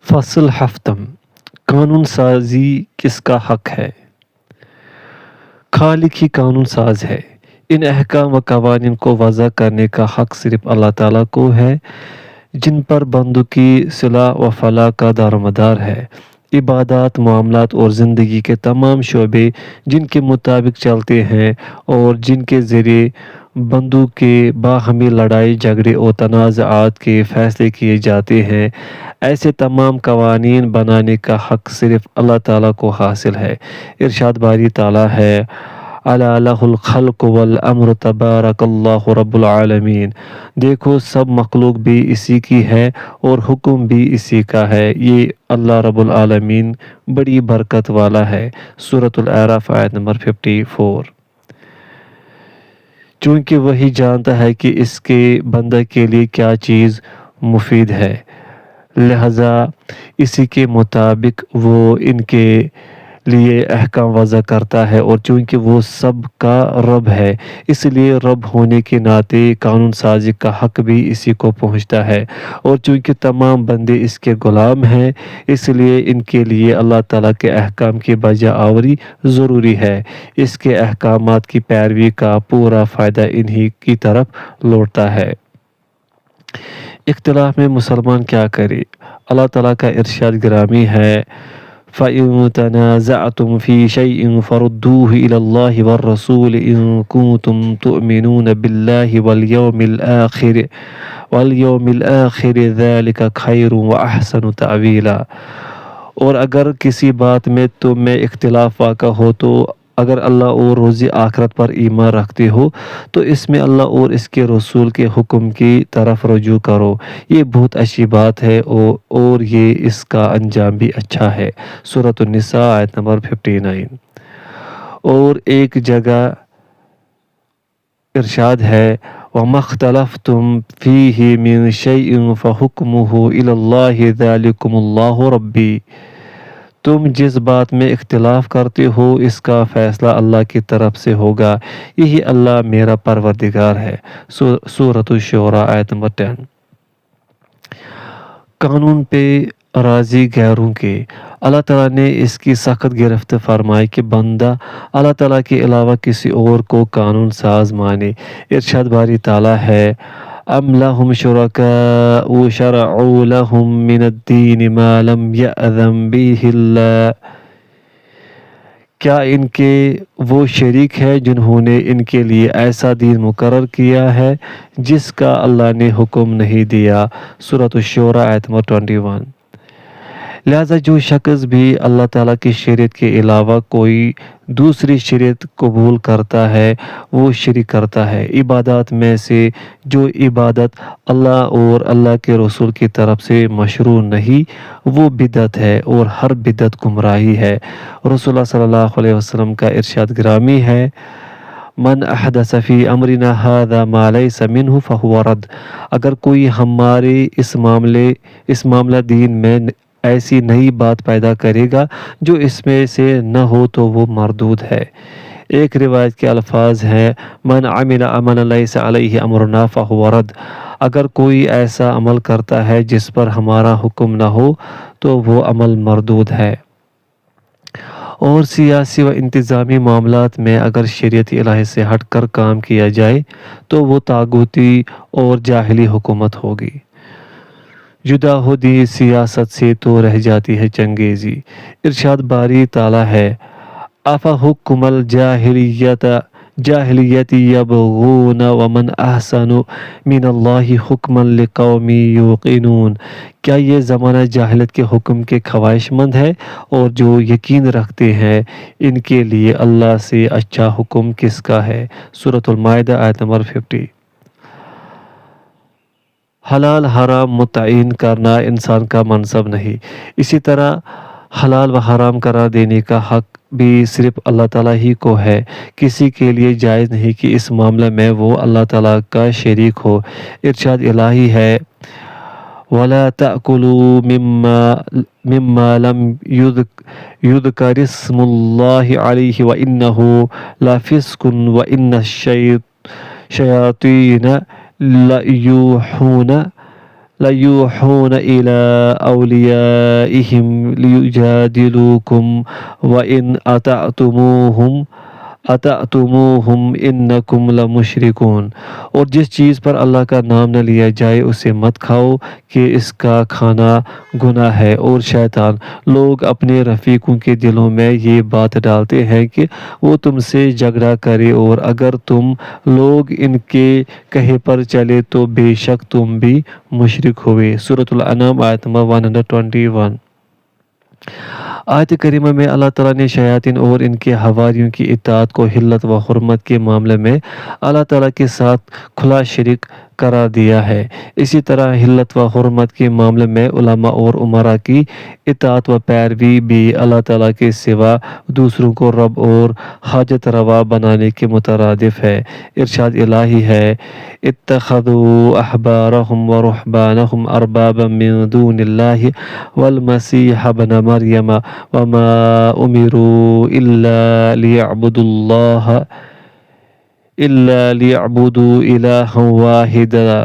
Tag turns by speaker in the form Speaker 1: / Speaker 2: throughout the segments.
Speaker 1: فصل ہفتم، قانون سازی کس کا حق ہے؟ خالق ہی قانون ساز ہے۔ ان احکام و قوانین کو وضع کرنے کا حق صرف اللہ تعالیٰ کو ہے جن پر بندوں کی صلاح و فلاح کا دارومدار ہے۔ عبادات، معاملات اور زندگی کے تمام شعبے جن کے مطابق چلتے ہیں اور جن کے ذریعے بندوں کے باہمی لڑائی جھگڑے اور تنازعات کے فیصلے کیے جاتے ہیں، ایسے تمام قوانین بنانے کا حق صرف اللہ تعالیٰ کو حاصل ہے۔ ارشاد باری تعالیٰ ہے، الا لہ الخلق والامر تبارک اللہ رب العالمین۔ دیکھو سب مخلوق بھی اسی کی ہے اور حکم بھی اسی کا ہے، یہ اللہ رب العالمین بڑی برکت والا ہے۔ سورۃ الاعراف آیت نمبر 54۔ چونکہ وہی جانتا ہے کہ اس کے بندہ کے لیے کیا چیز مفید ہے، لہذا اسی کے مطابق وہ ان کے لیے احکام وضع کرتا ہے، اور چونکہ وہ سب کا رب ہے اس لیے رب ہونے کے ناطے قانون سازی کا حق بھی اسی کو پہنچتا ہے، اور چونکہ تمام بندے اس کے غلام ہیں اس لیے ان کے لیے اللہ تعالیٰ کے احکام کی بجا آوری ضروری ہے۔ اس کے احکامات کی پیروی کا پورا فائدہ انہی کی طرف لوٹتا ہے۔ اختلاف میں مسلمان کیا کرے؟ اللہ تعالیٰ کا ارشاد گرامی ہے، فَإِن تَنَازَعْتُمْ فِي شَيْءٍ فَرُدُّوهُ إِلَى اللَّهِ وَالرَّسُولِ إِن كُنتُمْ تُؤْمِنُونَ بِاللَّهِ وَالْيَوْمِ الْآخِرِ ذَلِكَ خَيْرٌ وَأَحْسَنُ تَأْوِيلًا۔ اور اگر کسی بات میں تم میں اختلاف واقع ہو تو اگر اللہ اور روز آخرت پر ایمان رکھتے ہو تو اس میں اللہ اور اس کے رسول کے حکم کی طرف رجوع کرو، یہ بہت اچھی بات ہے اور یہ اس کا انجام بھی اچھا ہے۔ سورۃ النساء آیت نمبر 59۔ اور ایک جگہ ارشاد ہے، وَمَا اخْتَلَفْتُمْ فِيهِ مِنْ شَيْءٍ فَحُكْمُهُ إِلَى اللَّهِ ذَلِكُمُ اللَّهُ رَبِّي۔ تم جس بات میں اختلاف کرتے ہو اس کا فیصلہ اللہ کی طرف سے ہوگا، یہی اللہ میرا پروردگار ہے۔ سورۃ الشورى آیت نمبر 10۔ قانون پہ راضی غیروں کے، اللہ تعالیٰ نے اس کی سخت گرفت فرمائی کہ بندہ اللہ تعالیٰ کے علاوہ کسی اور کو قانون ساز مانے۔ ارشاد باری تعالیٰ ہے، ام لہم شرکاء شرعوا لہم من الدین ما لم یأذن بہ اللہ۔ کیا ان کے وہ شریک ہے جنہوں نے ان کے لیے ایسا دین مقرر کیا ہے جس کا اللہ نے حکم نہیں دیا۔ سورۃ الشورى آیت نمبر 21۔ لہذا جو شخص بھی اللہ تعالیٰ کی شریعت کے علاوہ کوئی دوسری شریعت قبول کرتا ہے وہ شرک کرتا ہے۔ عبادات میں سے جو عبادت اللہ اور اللہ کے رسول کی طرف سے مشروع نہیں وہ بدعت ہے، اور ہر بدعت گمراہی ہے۔ رسول اللہ صلی اللہ علیہ وسلم کا ارشاد گرامی ہے، من احدث فی امرنا ھذا ما لیس منہ فہو رد۔ اگر کوئی ہمارے اس معاملہ دین میں ایسی نئی بات پیدا کرے گا جو اس میں سے نہ ہو تو وہ مردود ہے۔ ایک روایت کے الفاظ ہیں، من عمل عملا لیس علیہ امرنا فہو رد۔ اگر کوئی ایسا عمل کرتا ہے جس پر ہمارا حکم نہ ہو تو وہ عمل مردود ہے۔ اور سیاسی و انتظامی معاملات میں اگر شریعت الہی سے ہٹ کر کام کیا جائے تو وہ طاغوتی اور جاہلی حکومت ہوگی۔ جداہدی سیاست سے تو رہ جاتی ہے چنگیزی۔ ارشاد باری تعالیٰ ہے، افحکم الجاہلیت یبغون ومن احسن من اللہ حکما لقوم یوقنون۔ کیا یہ زمانہ جاہلیت کے حکم کے خواہش مند ہے، اور جو یقین رکھتے ہیں ان کے لیے اللہ سے اچھا حکم کس کا ہے۔ سورۃ المائدہ آیت نمبر 50۔ حلال حرام متعین کرنا انسان کا منصب نہیں، اسی طرح حلال و حرام قرار دینے کا حق بھی صرف اللہ تعالیٰ ہی کو ہے۔ کسی کے لیے جائز نہیں کہ اس معاملے میں وہ اللہ تعالیٰ کا شریک ہو۔ ارشاد الہی ہے، وَلَا تَأْكُلُوا مِمَّا لَمْ يُذْكَرِ اسْمُ اللَّهِ عَلَيْهِ وَإِنَّهُ لَفِسْقٌ وَإِنَّ الشَّيَاطِينَ لَيُوحُونَ لَيُوحُونَ إِلَىٰ أَوْلِيَائِهِمْ لِيُجَادِلُوكُمْ وَإِنْ أَطَعْتُمُوهُمْ إِنَّكُمْ لَمُشْرِكُونَ۔ اور جس چیز پر اللہ کا نام نہ لیا جائے اسے مت کھاؤ کہ اس کا کھانا گناہ ہے۔ اور شیطان لوگ اپنے رفیقوں کے دلوں میں یہ بات ڈالتے ہیں کہ وہ تم سے جھگڑا کرے، اور اگر تم لوگ ان کے کہے پر چلے تو بے شک تم بھی مشرک ہوئے۔ سورۃ الانعام آیت نمبر 121۔ آیت کریمہ میں اللہ تعالیٰ نے شیاطین اور ان کے حواریوں کی اطاعت کو حلت و حرمت کے معاملے میں اللہ تعالیٰ کے ساتھ کھلا شریک قرار دیا ہے۔ اسی طرح حلت و حرمت کے معاملے میں علماء اور امراء کی اطاعت و پیروی بھی اللہ تعالیٰ کے سوا دوسروں کو رب اور حاجت روا بنانے کے مترادف ہے۔ ارشاد الہی ہے، اتخذوا احبارهم ورهبانهم اربابا من دون الله والمسيح ابن مريم وما امروا الا ليعبدوا الها واحدا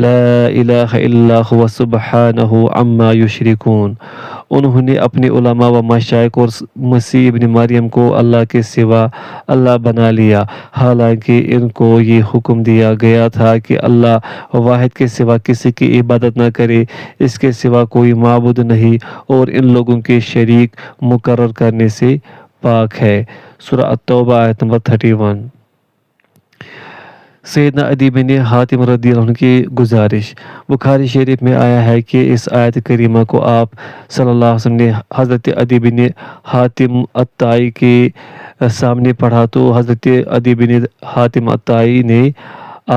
Speaker 1: لا الہ الا هو سبحانہ عما یشرکون۔ انہوں نے اپنے علماء و مشائخ اور مسیح ابن مریم کو اللہ کے سوا اللہ بنا لیا، حالانکہ ان کو یہ حکم دیا گیا تھا کہ اللہ واحد کے سوا کسی کی عبادت نہ کرے، اس کے سوا کوئی معبود نہیں، اور ان لوگوں کے شریک مقرر کرنے سے پاک ہے۔ سورہ التوبہ آیت نمبر 31۔ سیدنا عدی بن حاتم رضی اللہ عنہ کی گزارش، بخاری شریف میں آیا ہے کہ اس آیت کریمہ کو آپ صلی اللہ علیہ وسلم نے حضرت عدی بن حاتم الطائی کے سامنے پڑھا تو حضرت عدی بن حاتم الطائی نے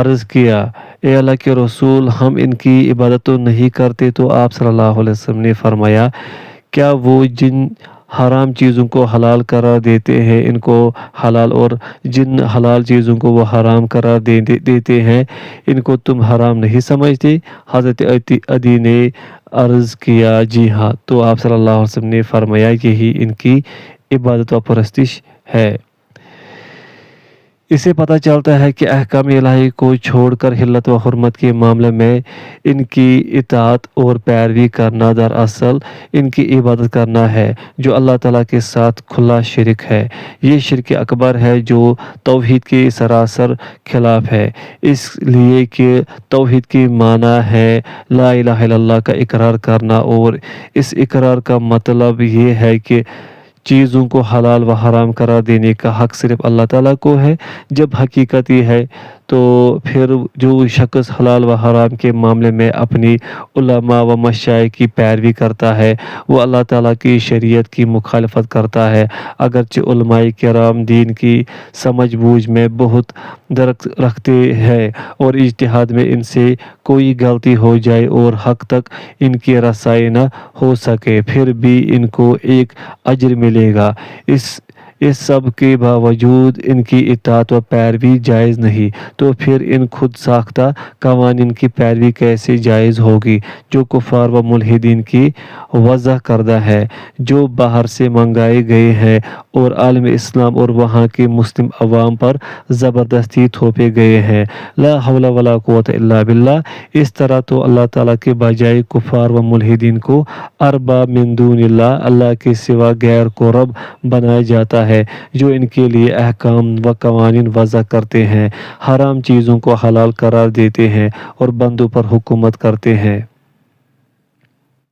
Speaker 1: عرض کیا، اے اللہ کے رسول، ہم ان کی عبادت تو نہیں کرتے۔ تو آپ صلی اللہ علیہ وسلم نے فرمایا، کیا وہ جن حرام چیزوں کو حلال قرار دیتے ہیں ان کو حلال، اور جن حلال چیزوں کو وہ حرام قرار دیتے ہیں ان کو تم حرام نہیں سمجھتے؟ حضرت عدی نے عرض کیا، جی ہاں۔ تو آپ صلی اللہ علیہ وسلم نے فرمایا، یہی ان کی عبادت و پرستش ہے۔ اسے پتہ چلتا ہے کہ احکام الہی کو چھوڑ کر حلت و حرمت کے معاملے میں ان کی اطاعت اور پیروی کرنا دراصل ان کی عبادت کرنا ہے، جو اللہ تعالیٰ کے ساتھ کھلا شرک ہے۔ یہ شرک اکبر ہے جو توحید کے سراسر خلاف ہے، اس لیے کہ توحید کی معنی ہے لا الہ الا اللہ کا اقرار کرنا، اور اس اقرار کا مطلب یہ ہے کہ چیزوں کو حلال و حرام قرار دینے کا حق صرف اللہ تعالیٰ کو ہے۔ جب حقیقت یہ ہے تو پھر جو شخص حلال و حرام کے معاملے میں اپنی علماء و مشائخ کی پیروی کرتا ہے وہ اللہ تعالیٰ کی شریعت کی مخالفت کرتا ہے، اگرچہ علماء کرام دین کی سمجھ بوجھ میں بہت درک رکھتے ہیں اور اجتہاد میں ان سے کوئی غلطی ہو جائے اور حق تک ان کی رسائی نہ ہو سکے، پھر بھی ان کو ایک اجر ملے گا۔ اس سب کے باوجود ان کی اطاعت و پیروی جائز نہیں، تو پھر ان خود ساختہ قوانین کی پیروی کیسے جائز ہوگی جو کفار و ملحدین کی وضع کردہ ہے، جو باہر سے منگائے گئے ہیں اور عالم اسلام اور وہاں کے مسلم عوام پر زبردستی تھوپے گئے ہیں۔ لا حول ولا قوت الا باللہ۔ اس طرح تو اللہ تعالیٰ کے بجائے کفار و ملحدین کو ارباب من دون اللہ، اللہ کے سوا غیر کو رب بنایا جاتا ہے، جو ان کے لیے احکام و قوانین وضع کرتے ہیں، حرام چیزوں کو حلال قرار دیتے ہیں اور بندوں پر حکومت کرتے ہیں۔